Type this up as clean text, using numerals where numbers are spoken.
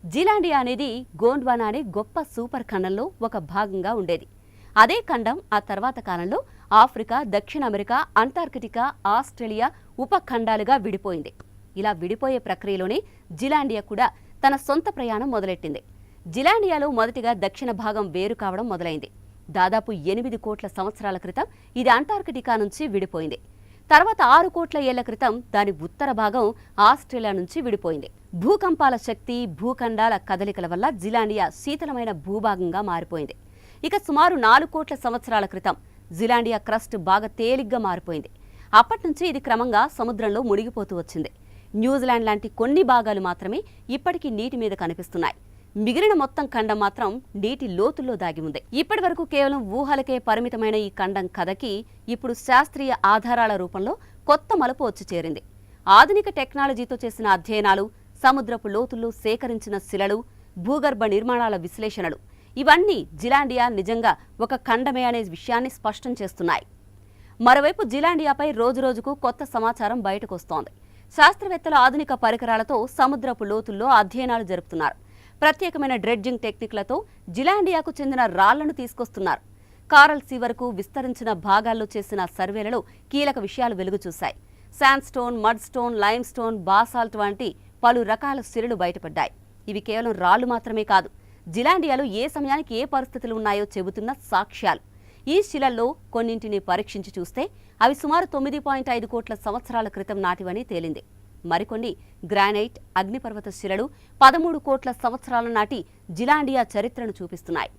జిలాండియా అనేది గోండ్వానా అనే గొప్ప సూపర్ ఖండంలో ఒక భాగంగా ఉండేది. అదే ఖండం ఆ తర్వాత కాలంలో ఆఫ్రికా, దక్షిణ అమెరికా, అంటార్కిటికా, ఆస్ట్రేలియా ఉపఖండాలుగా విడిపోయింది. ఇలా విడిపోయే ప్రక్రియలోనే జిలాండియా కూడా తన సొంత ప్రయాణం మొదలెట్టింది. జిలాండియాలో మొదటిగా దక్షిణ భాగం వేరు కావడం మొదలైంది. దాదాపు 8 కోట్ల సంవత్సరాల క్రితం ఇది అంటార్కిటికా నుంచి విడిపోయింది. తర్వాత 6 కోట్ల ఏళ్ల క్రితం దాని ఉత్తర భాగం ఆస్ట్రేలియా నుంచి విడిపోయింది. భూకంపాల శక్తి, భూఖండాల కదలికల వల్ల జిలాండియా శీతలమైన భూభాగంగా మారిపోయింది. ఇక సుమారు 4 కోట్ల సంవత్సరాల క్రితం జిలాండియా క్రస్ట్ బాగా తేలిగ్గా మారిపోయింది. అప్పటి నుంచి ఇది క్రమంగా సముద్రంలో మునిగిపోతూ వచ్చింది. న్యూజిలాండ్ లాంటి కొన్ని భాగాలు మాత్రమే ఇప్పటికీ నీటి మీద కనిపిస్తున్నాయి. మిగిలిన మొత్తం ఖండం మాత్రం నీటి లోతుల్లో దాగి ఉంది. ఇప్పటి వరకు కేవలం ఊహలకే పరిమితమైన ఈ ఖండం కథకి ఇప్పుడు శాస్త్రీయ ఆధారాల రూపంలో కొత్త మలుపు వచ్చి చేరింది. ఆధునిక టెక్నాలజీతో చేసిన అధ్యయనాలు, సముద్రపు లోతుల్లో సేకరించిన శిలలు, భూగర్భ నిర్మాణాల విశ్లేషణలు ఇవన్నీ జిలాండియా నిజంగా ఒక ఖండమే అనే విషయాన్ని స్పష్టం చేస్తున్నాయి. మరోవైపు జిలాండియాపై రోజురోజుకు కొత్త సమాచారం బయటకొస్తోంది. శాస్త్రవేత్తలు ఆధునిక పరికరాలతో సముద్రపు లోతుల్లో అధ్యయనాలు జరుపుతున్నారు. ప్రత్యేకమైన డ్రెడ్జింగ్ టెక్నిక్లతో జిలాండియాకు చెందిన రాళ్లను తీసుకొస్తున్నారు. కారల్ సీ వరకు విస్తరించిన భాగాల్లో చేసిన సర్వేలలో కీలక విషయాలు వెలుగుచూశాయి. Sandstone, mudstone, limestone, basalt వంటి పలు రకాల శిలలు బయటపడ్డాయి. ఇవి కేవలం రాళ్లు మాత్రమే కాదు, జిలాండియాలో ఏ సమయానికి ఏ పరిస్థితులు ఉన్నాయో చెబుతున్న సాక్ష్యాలు. ఈ శిలల్లో కొన్నింటిని పరీక్షించి చూస్తే అవి సుమారు 9.5 కోట్ల సంవత్సరాల క్రితం నాటివని తేలింది. మరికొన్ని గ్రానైట్, అగ్నిపర్వత శిలలు 13 కోట్ల సంవత్సరాల నాటి జిలాండియా చరిత్రను చూపిస్తున్నాయి.